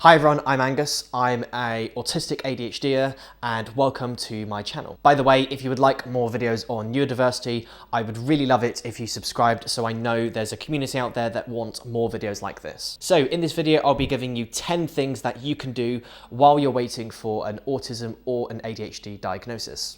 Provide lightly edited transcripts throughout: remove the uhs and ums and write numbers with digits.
Hi everyone, I'm Angus. I'm a autistic ADHDer and welcome to my channel. By the way, if you would like more videos on neurodiversity, I would really love it if you subscribed so I know there's a community out there that wants more videos like this. So in this video, I'll be giving you 10 things that you can do while you're waiting for an autism or an ADHD diagnosis.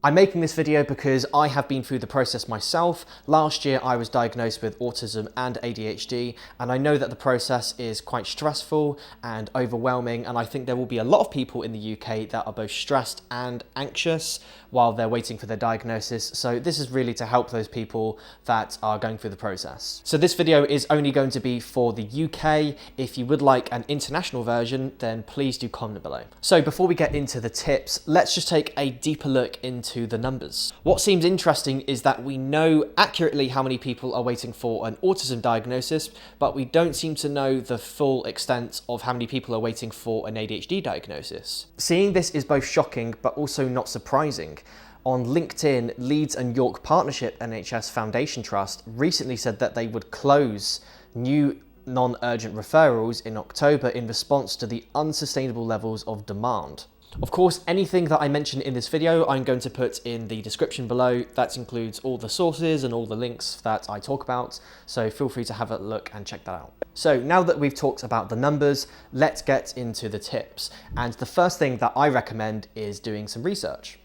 I'm making this video because I have been through the process myself. Last year I was diagnosed with autism and ADHD, and I know that the process is quite stressful and overwhelming, and I think there will be a lot of people in the UK that are both stressed and anxious while they're waiting for their diagnosis. So this is really to help those people that are going through the process. So this video is only going to be for the UK. If you would like an international version, then please do comment below. So before we get into the tips, let's just take a deeper look into the numbers. What seems interesting is that we know accurately how many people are waiting for an autism diagnosis, but we don't seem to know the full extent of how many people are waiting for an ADHD diagnosis. Seeing this is both shocking, but also not surprising. On LinkedIn, Leeds and York Partnership NHS Foundation Trust recently said that they would close new non-urgent referrals in October in response to the unsustainable levels of demand. Of course, anything that I mention in this video, I'm going to put in the description below. That includes all the sources and all the links that I talk about, so feel free to have a look and check that out. So now that we've talked about the numbers, let's get into the tips. And the first thing that I recommend is doing some research.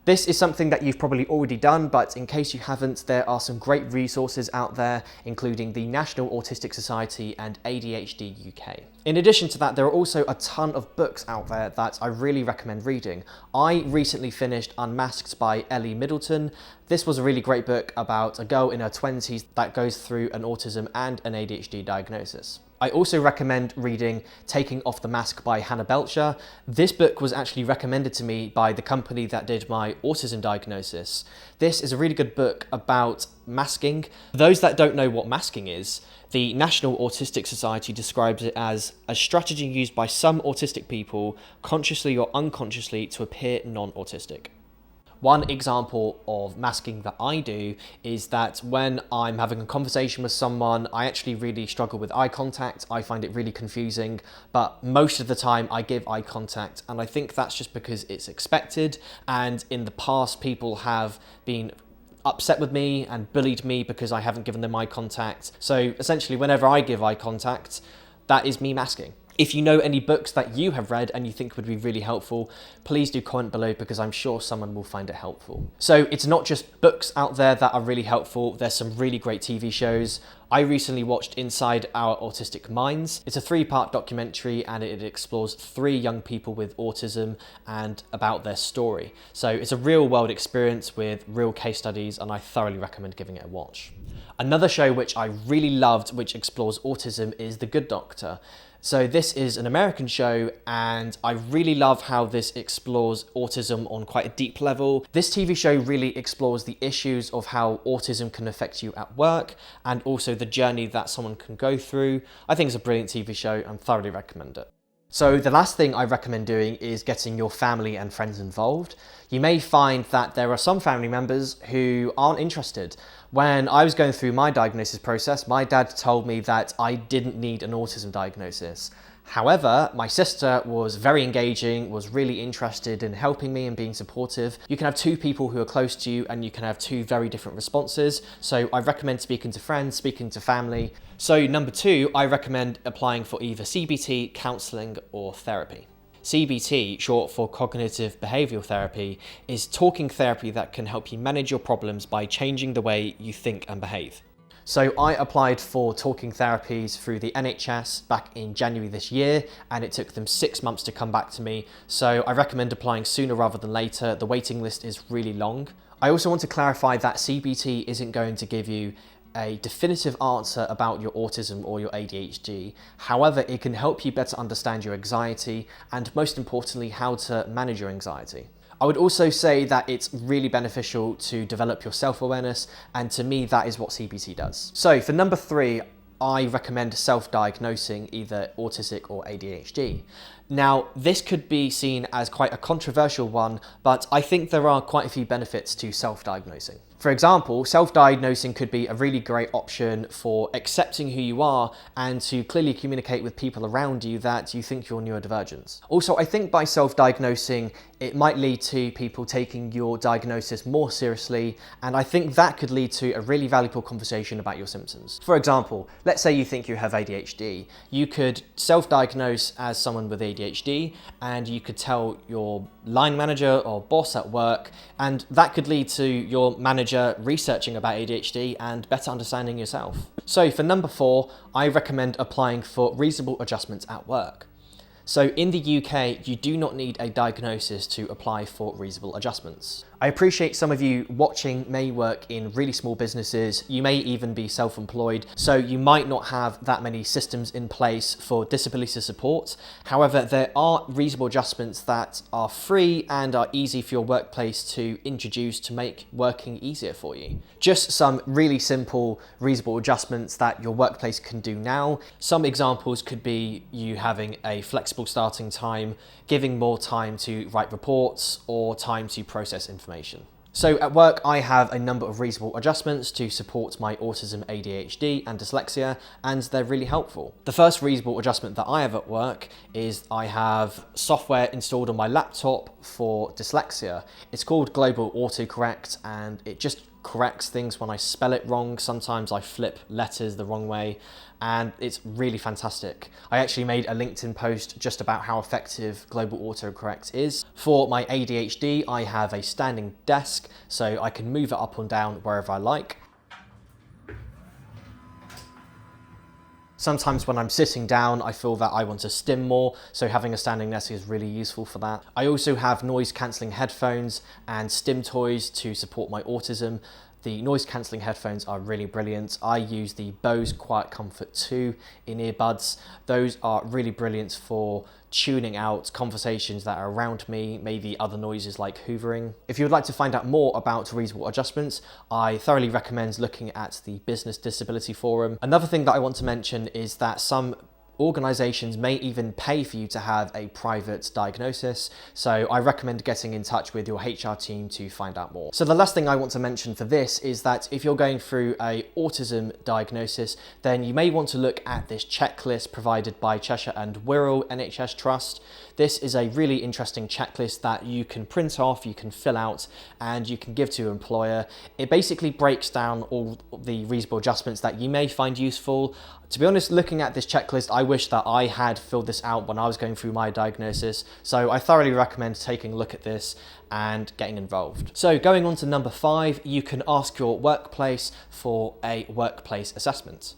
This is something that you've probably already done, but in case you haven't, there are some great resources out there, including the National Autistic Society and ADHD UK. In addition to that, there are also a ton of books out there that I really recommend reading. I recently finished Unmasked by Ellie Middleton. This was a really great book about a girl in her 20s that goes through an autism and an ADHD diagnosis. I also recommend reading Taking Off the Mask by Belcher. This book was actually recommended to me by the company that did my autism diagnosis. This is a really good book about masking. For those that don't know what masking is, the National Autistic Society describes it as a strategy used by some autistic people, consciously or unconsciously, to appear non-autistic. One example of masking that I do is that when I'm having a conversation with someone, I actually really struggle with eye contact. I find it really confusing, but most of the time I give eye contact, and I think that's just because it's expected, and in the past people have been upset with me and bullied me because I haven't given them eye contact. So essentially whenever I give eye contact, that is me masking. If you know any books that you have read and you think would be really helpful, please do comment below because I'm sure someone will find it helpful. So it's not just books out there that are really helpful, there's some really great TV shows. I recently watched Inside Our Autistic Minds. It's a 3-part documentary and it explores 3 young people with autism and about their story. So it's a real world experience with real case studies and I thoroughly recommend giving it a watch. Another show which I really loved which explores autism is The Good Doctor. So this is an American show and I really love how this explores autism on quite a deep level. This TV show really explores the issues of how autism can affect you at work and also the journey that someone can go through. I think it's a brilliant TV show and thoroughly recommend it. So the last thing I recommend doing is getting your family and friends involved. You may find that there are some family members who aren't interested. When I was going through my diagnosis process, my dad told me that I didn't need an autism diagnosis. However, my sister was very engaging, was really interested in helping me and being supportive. You can have 2 people who are close to you and you can have 2 very different responses. So I recommend speaking to friends, speaking to family. So number 2, I recommend applying for either CBT, counselling or therapy. CBT, short for cognitive behavioural therapy, is talking therapy that can help you manage your problems by changing the way you think and behave. So I applied for talking therapies through the NHS back in January this year, and it took them 6 months to come back to me. So I recommend applying sooner rather than later. The waiting list is really long. I also want to clarify that CBT isn't going to give you a definitive answer about your autism or your ADHD. However, it can help you better understand your anxiety and most importantly, how to manage your anxiety. I would also say that it's really beneficial to develop your self-awareness, and to me, that is what CBT does. So for number 3, I recommend self-diagnosing either autistic or ADHD. Now, this could be seen as quite a controversial one, but I think there are quite a few benefits to self-diagnosing. For example, self-diagnosing could be a really great option for accepting who you are and to clearly communicate with people around you that you think you're neurodivergent. Also, I think by self-diagnosing, it might lead to people taking your diagnosis more seriously, and I think that could lead to a really valuable conversation about your symptoms. For example, let's say you think you have ADHD. You could self-diagnose as someone with ADHD, and you could tell your line manager or boss at work, and that could lead to your manager researching about ADHD and better understanding yourself. So for number 4, I recommend applying for reasonable adjustments at work. So in the UK, you do not need a diagnosis to apply for reasonable adjustments. I appreciate some of you watching may work in really small businesses, you may even be self-employed, so you might not have that many systems in place for disability support. However, there are reasonable adjustments that are free and are easy for your workplace to introduce to make working easier for you. Just some really simple reasonable adjustments that your workplace can do now. Some examples could be you having a flexible starting time, giving more time to write reports, or time to process information. So at work, I have a number of reasonable adjustments to support my autism, ADHD and dyslexia, and they're really helpful. The first reasonable adjustment that I have at work is I have software installed on my laptop for dyslexia. It's called Global Autocorrect, and it just corrects things when I spell it wrong. Sometimes I flip letters the wrong way, and it's really fantastic. I actually made a LinkedIn post just about how effective Global Autocorrect is. For my ADHD, I have a standing desk, so I can move it up and down wherever I like. Sometimes when I'm sitting down, I feel that I want to stim more, so having a standing desk is really useful for that. I also have noise cancelling headphones and stim toys to support my autism. The noise cancelling headphones are really brilliant. I use the Bose Quiet Comfort 2 in earbuds. Those are really brilliant for tuning out conversations that are around me, maybe other noises like hoovering. If you would like to find out more about reasonable adjustments, I thoroughly recommend looking at the Business Disability Forum. Another thing that I want to mention is that some organisations may even pay for you to have a private diagnosis, so I recommend getting in touch with your HR team to find out more. So the last thing I want to mention for this is that if you're going through a autism diagnosis, then you may want to look at this checklist provided by Cheshire and Wirral NHS Trust. This is a really interesting checklist that you can print off, you can fill out, and you can give to your employer. It basically breaks down all the reasonable adjustments that you may find useful. To be honest, looking at this checklist, I wish that I had filled this out when I was going through my diagnosis. So I thoroughly recommend taking a look at this and getting involved. So going on to number 5, you can ask your workplace for a workplace assessment.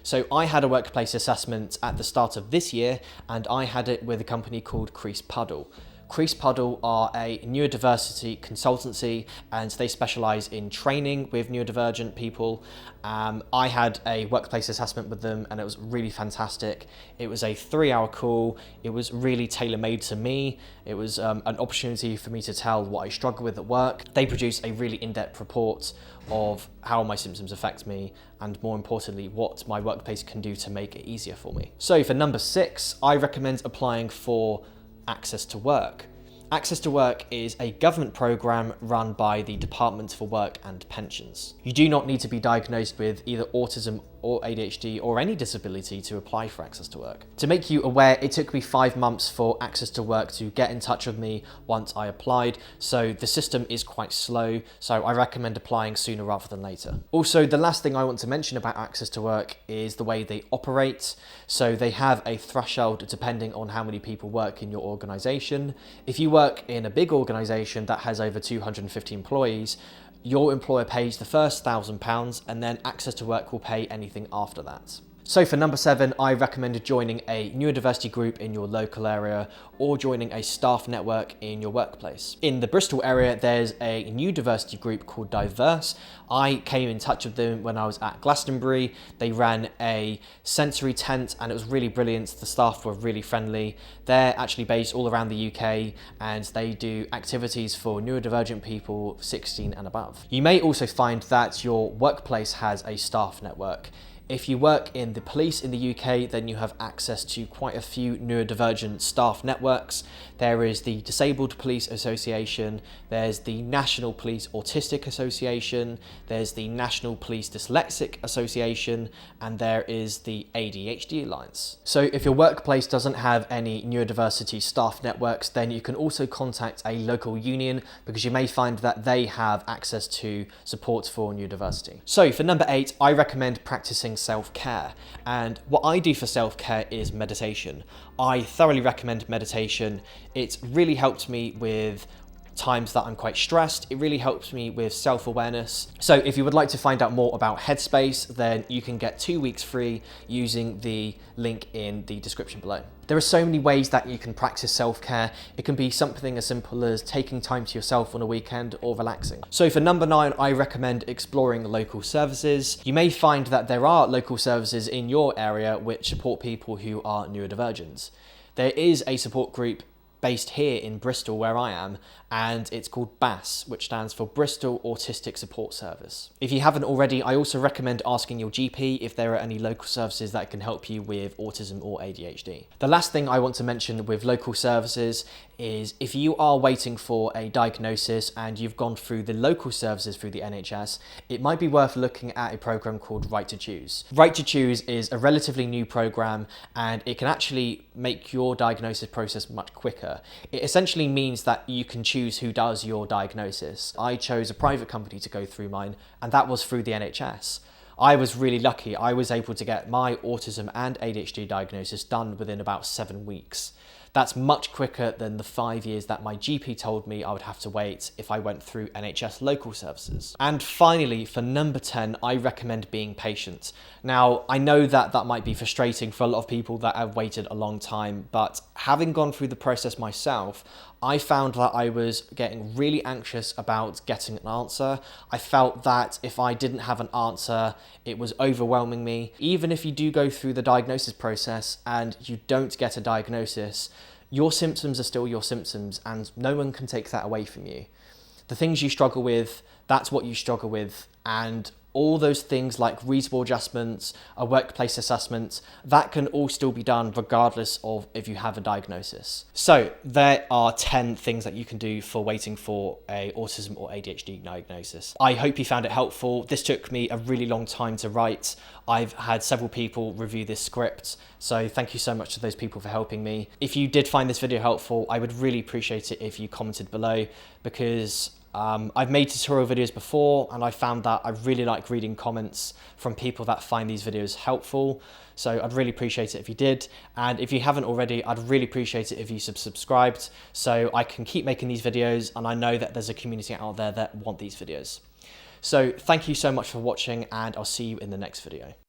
So I had a workplace assessment at the start of this year, and I had it with a company called Crease Puddle. Crease Puddle are a neurodiversity consultancy, and they specialise in training with neurodivergent people. I had a workplace assessment with them, and it was really fantastic. It was a 3-hour call. It was really tailor-made to me. It was an opportunity for me to tell what I struggle with at work. They produce a really in-depth report of how my symptoms affect me, and more importantly, what my workplace can do to make it easier for me. So for number 6, I recommend applying for Access to Work. Access to Work is a government programme run by the Department for Work and Pensions. You do not need to be diagnosed with either autism or ADHD or any disability to apply for Access to Work. To make you aware, it took me 5 months for Access to Work to get in touch with me once I applied, so the system is quite slow, so I recommend applying sooner rather than later. Also, the last thing I want to mention about Access to Work is the way they operate. So they have a threshold depending on how many people work in your organisation. If you work in a big organisation that has over 250 employees, your employer pays the first £1,000 and then Access to Work will pay anything after that. So for number 7, I recommended joining a neurodiversity group in your local area or joining a staff network in your workplace. In the Bristol area, there's a neurodiversity group called Diverse. I came in touch with them when I was at Glastonbury. They ran a sensory tent and it was really brilliant. The staff were really friendly. They're actually based all around the UK and they do activities for neurodivergent people 16 and above. You may also find that your workplace has a staff network. If you work in the police in the UK, then you have access to quite a few neurodivergent staff networks. There is the Disabled Police Association, there's the National Police Autistic Association, there's the National Police Dyslexic Association, and there is the ADHD Alliance. So if your workplace doesn't have any neurodiversity staff networks, then you can also contact a local union, because you may find that they have access to support for neurodiversity. So for number 8, I recommend practicing self-care. And what I do for self-care is meditation. I thoroughly recommend meditation. It's really helped me with times that I'm quite stressed. It really helps me with self-awareness. So if you would like to find out more about Headspace, then you can get 2 weeks free using the link in the description below. There are so many ways that you can practice self-care. It can be something as simple as taking time to yourself on a weekend or relaxing. So for number 9, I recommend exploring local services. You may find that there are local services in your area which support people who are neurodivergent. There is a support group based here in Bristol where I am, and it's called BASS, which stands for Bristol Autistic Support Service. If you haven't already, I also recommend asking your GP if there are any local services that can help you with autism or ADHD. The last thing I want to mention with local services is if you are waiting for a diagnosis and you've gone through the local services through the NHS, it might be worth looking at a program called Right to Choose. Right to Choose is a relatively new program, and it can actually make your diagnosis process much quicker. It essentially means that you can choose who does your diagnosis. I chose a private company to go through mine, and that was through the NHS. I was really lucky. I was able to get my autism and ADHD diagnosis done within about 7 weeks. That's much quicker than the 5 years that my GP told me I would have to wait if I went through NHS local services. And finally, for number 10, I recommend being patient. Now, I know that that might be frustrating for a lot of people that have waited a long time, but having gone through the process myself, I found that I was getting really anxious about getting an answer. I felt that if I didn't have an answer, it was overwhelming me. Even if you do go through the diagnosis process and you don't get a diagnosis, your symptoms are still your symptoms, and no one can take that away from you. The things you struggle with, that's what you struggle with, and all those things like reasonable adjustments, a workplace assessment, that can all still be done regardless of if you have a diagnosis. So there are 10 things that you can do for waiting for a autism or ADHD diagnosis. I hope you found it helpful. This took me a really long time to write. I've had several people review this script, so thank you so much to those people for helping me. If you did find this video helpful, I would really appreciate it if you commented below, because I've made tutorial videos before, and I found that I really like reading comments from people that find these videos helpful. So I'd really appreciate it if you did. And if you haven't already, I'd really appreciate it if you subscribed, so I can keep making these videos, and I know that there's a community out there that want these videos. So thank you so much for watching, and I'll see you in the next video.